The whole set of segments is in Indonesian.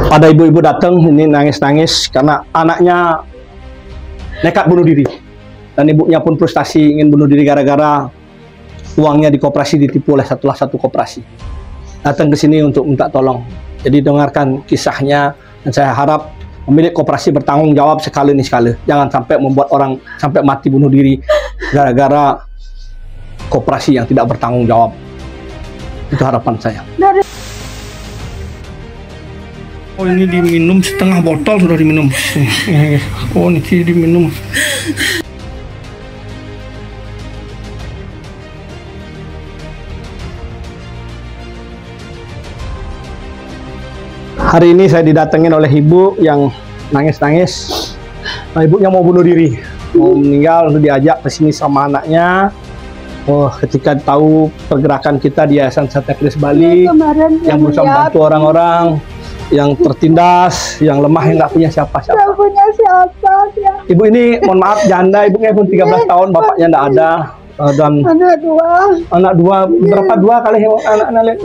Ada ibu-ibu datang ini nangis-nangis karena anaknya nekat bunuh diri, dan ibunya pun frustasi ingin bunuh diri gara-gara uangnya di koperasi ditipu oleh satu koperasi. Datang ke sini untuk minta tolong. Jadi dengarkan kisahnya, dan saya harap pemilik koperasi bertanggung jawab sekali ini sekali. Jangan sampai membuat orang sampai mati bunuh diri gara-gara koperasi yang tidak bertanggung jawab. Itu harapan saya. Oh, ini diminum setengah botol, sudah diminum. Oh, ini diminum. Hari ini saya didatengin oleh ibu yang nangis-nangis. Nah, ibunya mau bunuh diri, mau meninggal, untuk diajak ke sini sama anaknya. Oh, ketika tahu pergerakan kita di Yayasan Santa Kris Bali, yang berusaha membantu orang-orang yang tertindas, yang lemah, yang nggak punya siapa-siapa. Nggak punya siapa ya. Ibu ini, mohon maaf, janda. Ibunya pun 13 tahun, bapaknya nggak ada. Dan anak dua, berapa dua kali anak-anak?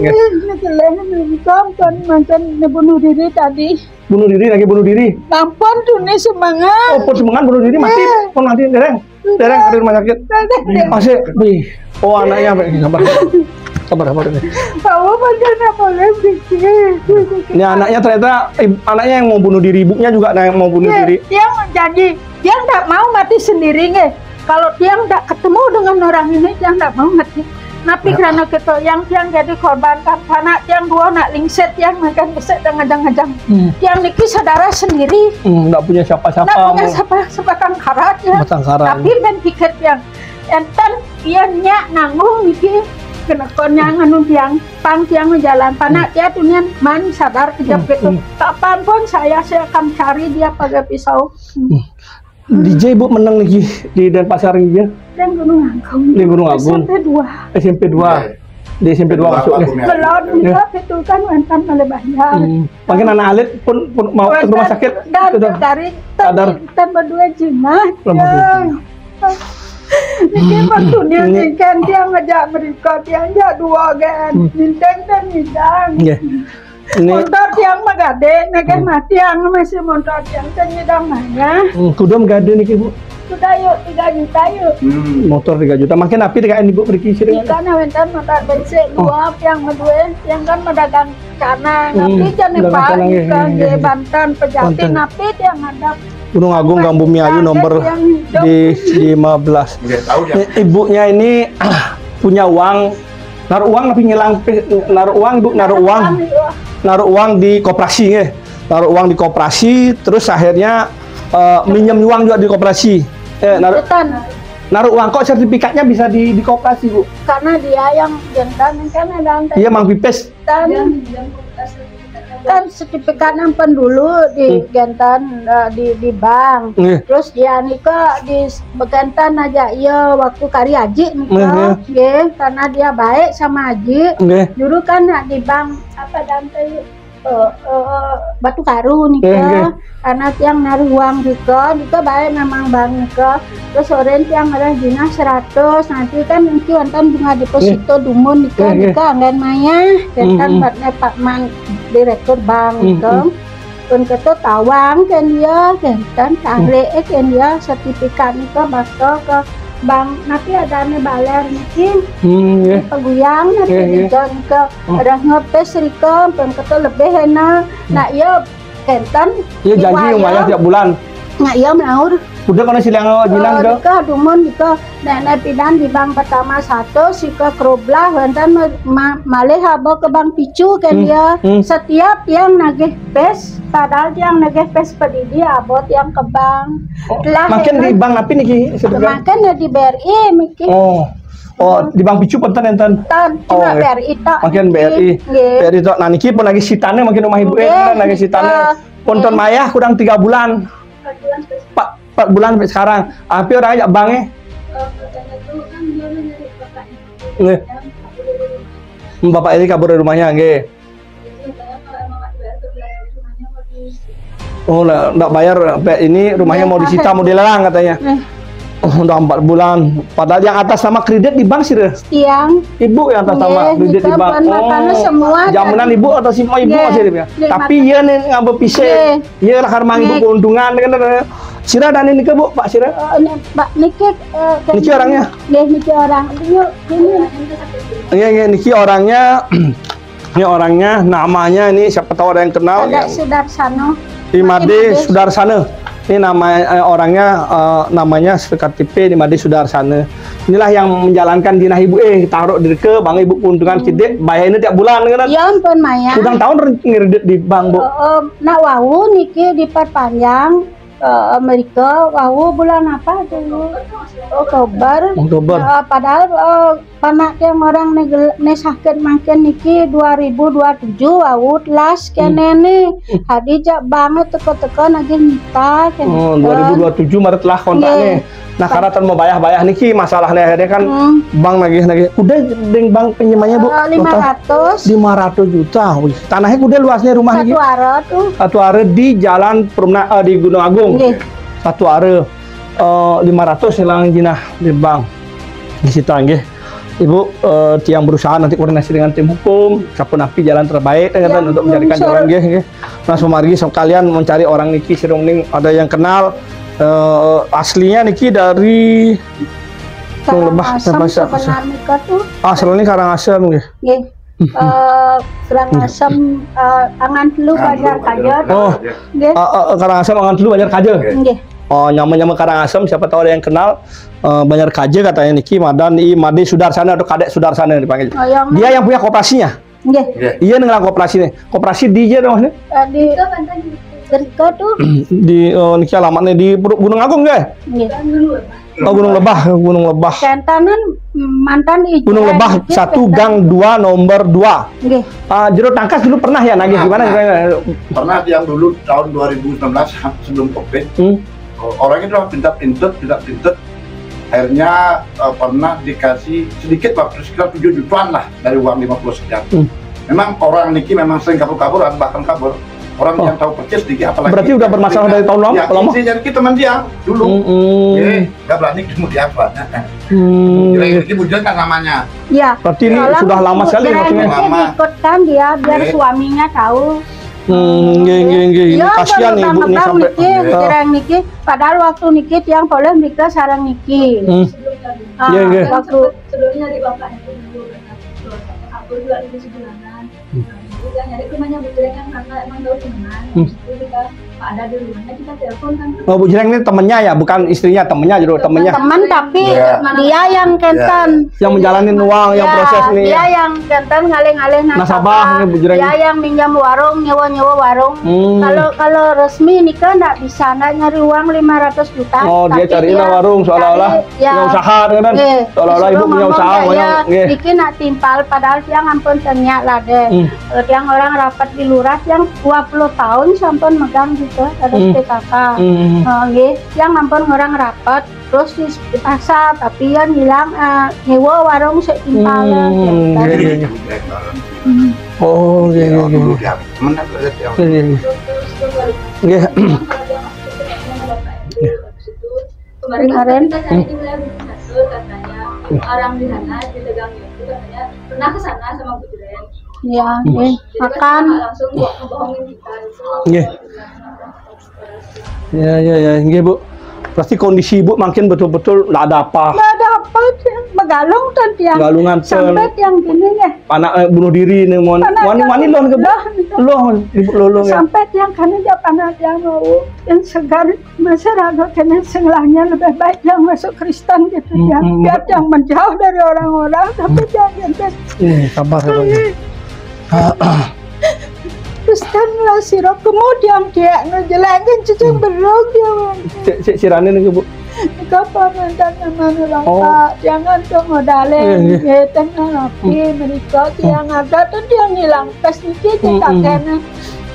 Mantan bunuh diri tadi. Bunuh diri, lagi bunuh diri. Tampon tuh nih semangat. Oh, pun semangat bunuh diri, mati. Pun mati, dereng di rumah sakit. Masih, oh anaknya, sabar. Tahu bagaimana boleh bikin. Ini anaknya ternyata, anaknya yang mau bunuh diri, ibunya juga yang mau bunuh diri. Dia menjanji, dia nggak mau mati sendiri nih. Kalau dia nggak ketemu dengan orang ini, dia nggak mau mati. Tapi karena kita yang jadi korban kan, karena yang dua nak lingset yang makan besar dan ngajang-ngajang. Yang niki saudara sendiri. Nggak punya siapa-siapa. Nggak punya siapa kan karat ya. Tapi ben pikir yang enten dia nyak nanggung niki kena konya nganu tiang jalan panak dia dunia man sadar kejap gitu. Kapanpun saya akan cari dia pakai pisau. DJ ibu menang lagi di Denpasar ini ya? Dan Gunung Agung. Di Gunung Agung. SMP 2. Di SMP 2 masuk ya? Belum juga itu kan mantan oleh bayar. Makin anak alit pun mau ke rumah sakit. Dan dari kita berdua jenah. Ini waktu dia kan dia ngajak mereka dia ngajak dua kan. Ninteng dan nidang. Motor yang megade, naga mati yang masih motor yang ternyidang mana? Kudum gade nih ibu. Sudah yuk 3 juta yuk. Motor 3 juta. Makin api dengan ibu pergi sini. Ikan awentan motor bensin dua yang meduen, yang kan medagang canang. Napi jangan pak, ikan di Banten Pejati napi yang ada. Gunung Agung Gang Bumi Ayu nomor di 15. Ibunya ini punya uang, naruh uang tapi ngilang, naruh uang ibu, naruh uang di koperasi ya, naruh uang di koperasi, terus akhirnya minjem uang juga di koperasi. Naruh uang kok sertifikatnya bisa di koperasi bu? Karena dia yang jantan kan ada. Iya Mang Pipes. Kan sertifikat nampen dulu di jantan di bank. Terus dia nikah di begantan aja iya waktu kari Haji nikah. Karena dia baik sama Haji. Dulu kan di bank apa dantai Batu Karu nikah. Karena tiang naruh uang nikah baik memang bank nikah. Terus sore tiang ada dina 100, nanti kan nanti wonten bunga deposito dumun nikah anggan maya. Jantan batnya Pak Man direktur bank nikah. Pun ketu tawang kan dia jantan kare kan dia sertifikat nikah bakal ke bank nanti ada ane baler niki peguyang nanti ke ada ngepes rika pun ketu lebih enak. Nah iya kentan iya janji yang bayar tiap bulan. Nah iya menaur udah mana silang jilang do dika dumun dika nenek pidan di bank pertama 1 sika keroblah wonten malih habo ke bank picu kan dia setiap yang nagih pes padahal yang nagih pes pedidi abot yang ke bank makin di bank tapi niki makin di BRI miki di Bank Picu punten enten. Cuma BRI tok. Makin BRI. BRI tok. Nah niki pun lagi sitane makin rumah ibu lagi sitane. Punten mayah kurang 3 bulan. 4 bulan sampai sekarang. Api orang ajak bang Bapak ini kabur dari rumahnya nggih. Oh, enggak bayar ini rumahnya mau disita, mau dilelang katanya. Udah 4 bulan. Padahal yang atas nama kredit di bank sih deh. Tiang. Ibu yang atas nama kredit di bank. Karena semua. Jaminan ibu atau si ibu masih dia. Tapi iya nih ngambil pisah. Iya lah karena ibu keuntungan kan. Sira dan ini ke Bu, Pak Sira. Pak Niki. Niki orangnya. Niki orang. Iya Niki orangnya. Ini orangnya, namanya ini siapa tahu ada yang kenal. Ada Sudarsana. Imade Sudarsana. Ini nama orangnya namanya KTP Imade Sudarsana. Inilah yang menjalankan dinah ibu taruh di ke bang ibu keuntungan kredit bayar ini tiap bulan kan? Ya ampun Maya. Udang tahun ngirit di bank Bu. Nak wau niki diperpanjang Amerika wau bulan apa dulu? Oktober. Padahal panak yang orang sakit makin niki 2027 wau telas kene nih. Hadi jak banget teko-teko lagi minta kene. 2027 Maret lah kontaknya. Nah karena mau bayar niki masalahnya akhirnya kan bank lagi. Udah deng bank pinjamannya Bu. 500 juta. Wih, tanahnya udah luasnya rumah satu are tuh. Satu are di Jalan Perumna di Gunung Agung. Satu are 500 hilang jinah di bank. Di situ nggih. Ibu tiang berusaha nanti koordinasi dengan tim hukum, siapa napi jalan terbaik untuk mencarikan jalan nggih. Mas Sumargi sekalian mencari orang niki sirung ning ada yang kenal aslinya niki dari Lebah asalnya Karangasem nggih. Karangasem angan dulu Banjar Kajer. Karangasem angan dulu Banjar Kajer. Nggih. Nyama-nyama Karangasem siapa tahu ada yang kenal Banjar Kaje katanya niki Madan Imade Sudarsana atau Kadek Sudarsana dipanggil. Dia yang punya koperasinya. Iya dengan koperasinya. Koperasi di dia dong di Gerika tuh. Di niki alamatnya di Gunung Agung nggih? Gunung Lebah. Kentanan mantan di Gunung Lebah 1 Gang 2 nomor 2. Nggih. Jero Tangkas dulu pernah ya nagih gimana? Pernah yang dulu tahun 2019 sebelum Covid. Orangnya udah pintet. Akhirnya pernah dikasih sedikit waktu sekitar 7 jutaan lah dari uang 50 sekian. Memang orang niki memang sering kabur-kaburan, bahkan kabur. Orang yang tahu percis sedikit apalagi. Berarti udah bermasalah dari tahun lama? Ya, jadi kita teman dia dulu. Gak berani ketemu dia apa. Ini bujan kan namanya. Iya. Berarti ini sudah lama sekali maksudnya. Ikutkan dia biar suaminya tahu. Kasihan ibu nih sampai Kirang niki padahal waktu niki tiang boleh nikah sarang niki. Waktu sebelumnya di bapaknya aku juga itu sebulanan. Juga nyari rumahnya Bu Jreng kan karena emang tahu temenan. Itu kita ada di rumahnya kita telepon kan. Oh Bu Jreng ini temennya ya, bukan istrinya, temennya jadi temennya. Teman tapi dia yang kentan. Yang menjalanin uang, yang proses ini. Dia yang kentan ngalih-ngalih nasabah ini Bu Jreng. Dia yang minjam warung, nyewa warung. Kalau resmi nikah nggak bisa, nggak nyari uang 500 juta. Oh dia cariin warung seolah-olah punya usaha kan? Seolah-olah ibu punya usaha banyak. Niki nak timpal padahal dia ngampun tenyak lah deh. Yang orang rapat di lurah yang 20 tahun sampai megang gitu ada PKK. Yang ngampun orang rapat terus di pasar tapi yang hilang nyewa warung setimpal. Oh iya. Kemarin kita cari di wilayah Gunung Satu katanya orang di sana di Tegang itu katanya pernah ke sana sama Bu Jreng. Iya, makan langsung ngebohongin kita itu. Ya, Bu. Pasti kondisi ibu makin betul-betul nggak ada apa. Nggak ada apa, begalung kan tiang. Galungan sampai yang gini ya. Anak bunuh diri nih, wani lon ke lo ya. Sampai tiang karena dia panas yang mau yang segar masyarakat karena senglahnya lebih baik yang masuk Kristen gitu ya. Biar yang menjauh dari orang-orang tapi jangan. Sabar ya. Kristen lah sirop kemudian dia ngejelangin cucuk beruk dia. Sirane nih Bu. Kapan mantannya mana Pak? Jangan tuh modalin. Tengah rapi mereka yang ada tuh dia ngilang pas niki kita kena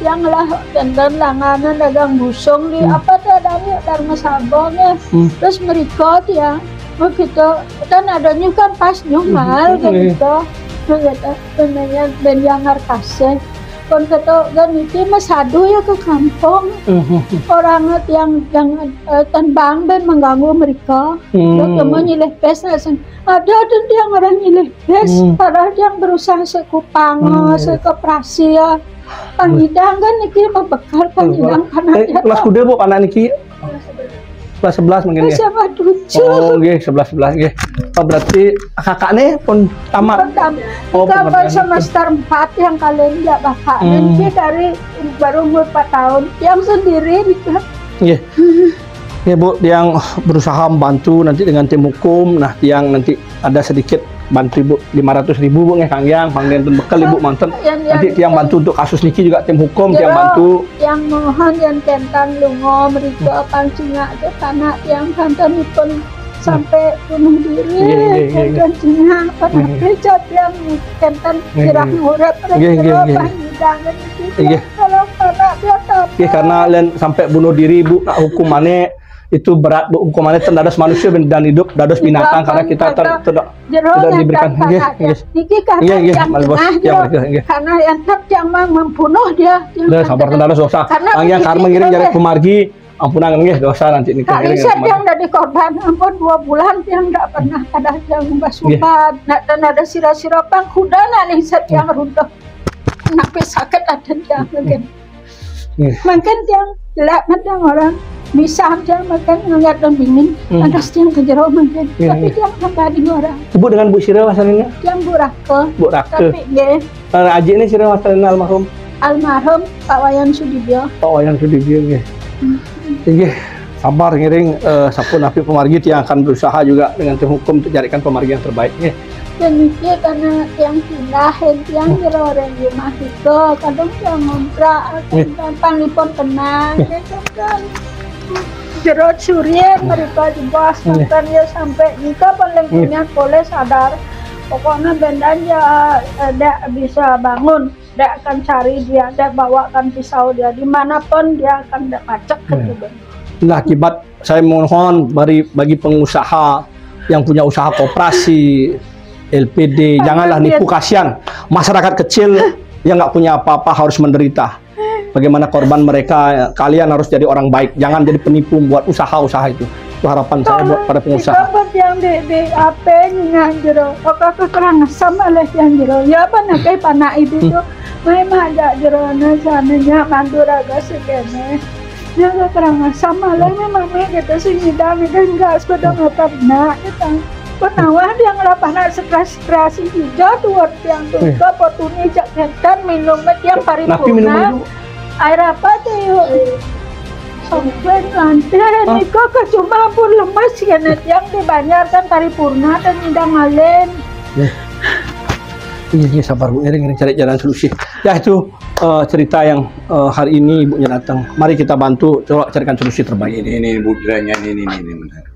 yang lah dan langanan dagang busung di apa tuh adanya Dharma Sabongnya. Terus mereka dia begitu dan adanya kan pas nyumal gitu. Begitu namanya dan yang harkasnya. kon kata kan itu mas sadu ya ke kampung. Orang yang tanbang ben mengganggu mereka. Kemudian nyileh pes ada yang orang nyileh pes, padahal yang berusaha sekupang, sekoperasi ya. Panghidang kan niki membekal panghidang karena kelas kuda bu anak niki kelas 11 mungkin ya. Oh nggih 11 nggih. Oh berarti kakaknya pun tamat. Oh tamat semester 4 yang kalian enggak bapak. Nanti dari baru umur 4 tahun yang sendiri gitu. Nggih. Ya Bu, yang berusaha membantu nanti dengan tim hukum. Nah, yang nanti ada sedikit bantu Ibu 500.000 Bu nggih Kang Yang, pangden bekal Ibu manten. Nanti yang bantu untuk kasus niki juga tim hukum yang bantu. Yang mohon yang kentan lungo mereka pancingak ke tanah yang kantanipun sampai bunuh diri. Dan cingak pada pejat yang kentan kirah ngurep mereka pangidangan itu. Kalau anak dia tapi karena lain sampai bunuh diri Bu, nak hukumannya itu berat Bu, hukumannya terhadap manusia dan hidup dados binatang karena kita tidak diberikan karena yang membunuh dia sabar terhadap dosa yang karena mengirim jari pemargi ampunan nggih dosa nanti nikah yang dari korban ampun 2 bulan yang tidak pernah ada yang basuhan dan ada sira-sira pangkuda nih yang runtuh sampai sakit ada yang mungkin yang gelap macam orang bisa aja makan ngeliat dan dingin ada yang kejerau mungkin tapi yang kembali orang Ibu dengan Bu Sira wasalnya yang Bu Rake tapi nggih Aji ini Sira wasalnya almarhum Pak Wayan Sudibyo nggih nggih sabar ngiring sapun api pemargi yang akan berusaha juga dengan tim hukum untuk carikan pemargi yang terbaik nggih demikian karena yang pindah yang jero orang di rumah itu kadang yang ngontrak gampang lipon tenang kan jero surya mereka di bawah ya sampai nikah paling punya boleh sadar pokoknya bendanya tidak bisa bangun tidak akan cari dia tidak bawakan pisau dia dimanapun dia akan tidak pacak nah akibat saya mohon bagi pengusaha yang punya usaha koperasi LPD janganlah nipu kasihan masyarakat kecil yang nggak punya apa-apa harus menderita. Bagaimana korban mereka, kalian harus jadi orang baik, jangan jadi penipu buat usaha-usaha itu. Itu harapan saya buat para pengusaha. Dapat yang di AP yang jero, apakah kurang sama lah yang jero. Ya apa nak kayak panak itu tuh, memang ada jero sananya mandura gas segene. Yang kurang sama lah memang kita sih ngidam gas pada nggak pernah kita. Penawar yang lapangan stres hijau tuh yang juga potuni jaketan minum yang paripurna. Air apa tuh yuk? Sampai nanti nikah cuma pun lemas ya yang dibayarkan paripurna dan tidak ngalen. Iya sabar Bu, ngiring cari jalan solusi. Ya itu cerita yang hari ini Ibunya datang. Mari kita bantu coba carikan solusi terbaik. Ini Bu Diranya ini benar.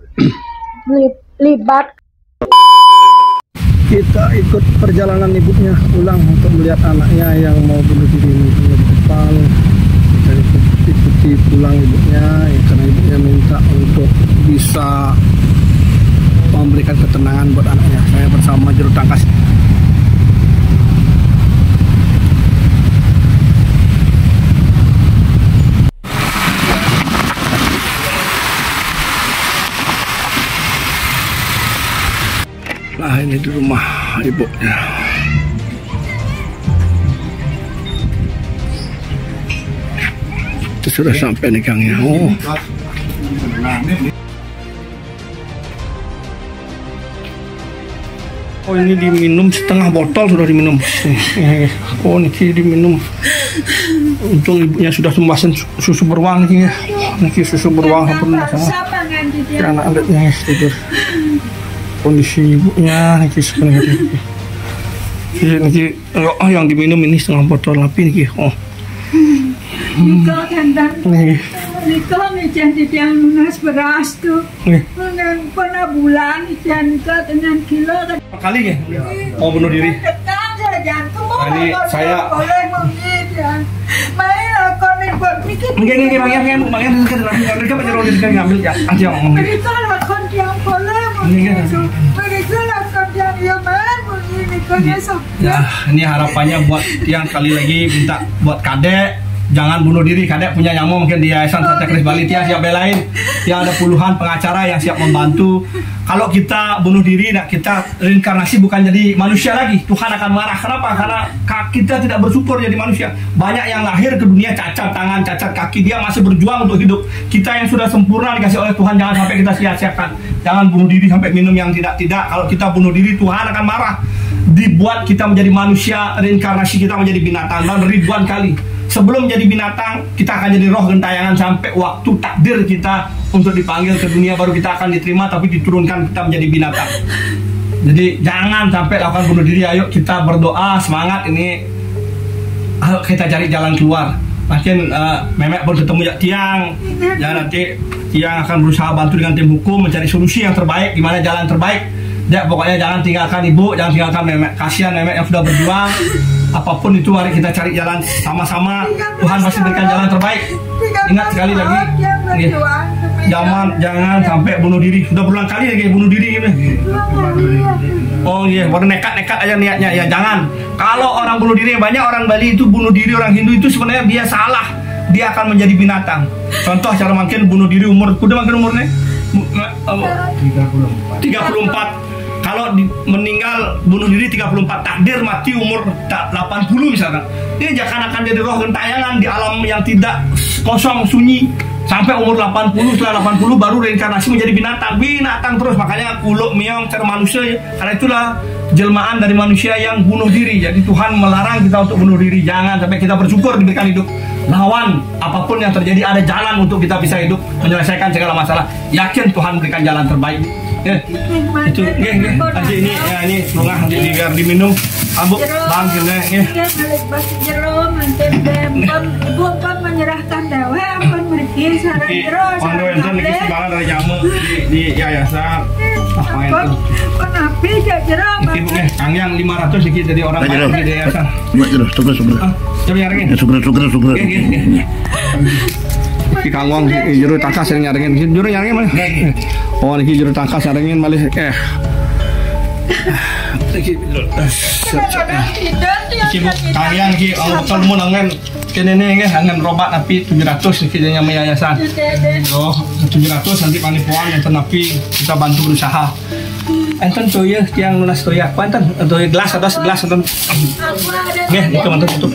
Libat. Kita ikut perjalanan ibunya pulang untuk melihat anaknya yang mau bunuh diri di depan. Kita ikuti pulang ibunya karena ibunya minta untuk bisa memberikan ketenangan buat anaknya. Saya bersama juru tangkas. Nah ini di rumah ibunya. Itu sudah sampai nih Kang ya. Oh ini diminum setengah botol sudah diminum. Oh ini diminum. Untung ibunya sudah sembasin susu beruang nih ya. Niki susu beruang pernah sama. Anak adiknya tidur. Kondisi ibunya niki sebenarnya niki yang diminum ini setengah botol api niki nikah kandang nikah jadi yang lunas beras tuh dengan pernah bulan nikah dengan kilo kali ya mau bunuh diri ini saya boleh mengidam main lakon buat mikir bang mereka menyuruh diri ngambil ya aja mereka lakon yang boleh mereka lakon yang ya main begini Ya, ini harapannya buat yang sekali lagi minta buat kadek, jangan bunuh diri. Kadek punya nyamuk mungkin di Yayasan Satya Kris Bali, Tiang siap belain. Yang ada puluhan pengacara yang siap membantu. Kalau kita bunuh diri, nah kita reinkarnasi bukan jadi manusia lagi. Tuhan akan marah. Kenapa? Karena kita tidak bersyukur jadi manusia. Banyak yang lahir ke dunia cacat tangan, cacat kaki, dia masih berjuang untuk hidup. Kita yang sudah sempurna dikasih oleh Tuhan, jangan sampai kita sia-siakan. Jangan bunuh diri sampai minum yang tidak-tidak. Kalau kita bunuh diri, Tuhan akan marah. Dibuat kita menjadi manusia, reinkarnasi kita menjadi binatang dan ribuan kali. Sebelum jadi binatang, kita akan jadi roh gentayangan sampai waktu takdir kita untuk dipanggil ke dunia, baru kita akan diterima, tapi diturunkan kita menjadi binatang. Jadi jangan sampai lakukan bunuh diri. Ayo kita berdoa, semangat ini. Ayo kita cari jalan keluar. Makin Memek pun ketemu Tiang, ya nanti Tiang akan berusaha bantu dengan tim hukum mencari solusi yang terbaik, gimana jalan terbaik. Ya pokoknya jangan tinggalkan ibu, jangan tinggalkan Memek. Kasihan Memek yang sudah berjuang. Apapun itu, mari kita cari jalan sama-sama. Tuhan pasti berikan jalan terbaik. Ingat sekali lagi, jangan sampai bunuh diri. Sudah berulang kali lagi bunuh diri gitu. Oh iya, baru nekat aja niatnya. Ya jangan. Kalau orang bunuh diri, banyak orang Bali itu bunuh diri, orang Hindu itu sebenarnya dia salah. Dia akan menjadi binatang. Contoh cara makin bunuh diri udah makin umurnya 34. Kalau meninggal bunuh diri 34, takdir mati umur 80 misalkan. Ini jangan akan jadi roh gentayangan di alam yang tidak kosong, sunyi. Sampai umur 80, setelah 80 baru reinkarnasi menjadi binatang terus. Makanya kuluk miong cara manusia, karena itulah jelmaan dari manusia yang bunuh diri. Jadi Tuhan melarang kita untuk bunuh diri. Jangan sampai kita bersyukur diberikan hidup. Lawan apapun yang terjadi, ada jalan untuk kita bisa hidup, menyelesaikan segala masalah. Yakin Tuhan berikan jalan terbaik. Itu nanti ini ya, ini lungah nanti biar diminum. Abu bang gini ya. Ibu pun menyerahkan dewe ampun pergi sareng jero. Pondok enten iki sumbangan dari jamu di yayasan. Apa itu? Penapi jero. Ibu Kang yang 500 iki jadi orang di yayasan. Coba. Coba nyaringin. Syukur. Ki Kang Wong jero tangkas sering nyaringin. Jero nyaringin mana? Oh niki jero tangkas nyaringin malih kalian ki kalau mau nangen kene nge hangan robat napi 700 ki nya yayasan. Oh 700 nanti panipuan enten napi kita bantu berusaha. Enten toya yang lunas toya. Enten toya gelas enten. Nggih itu mantu tutup.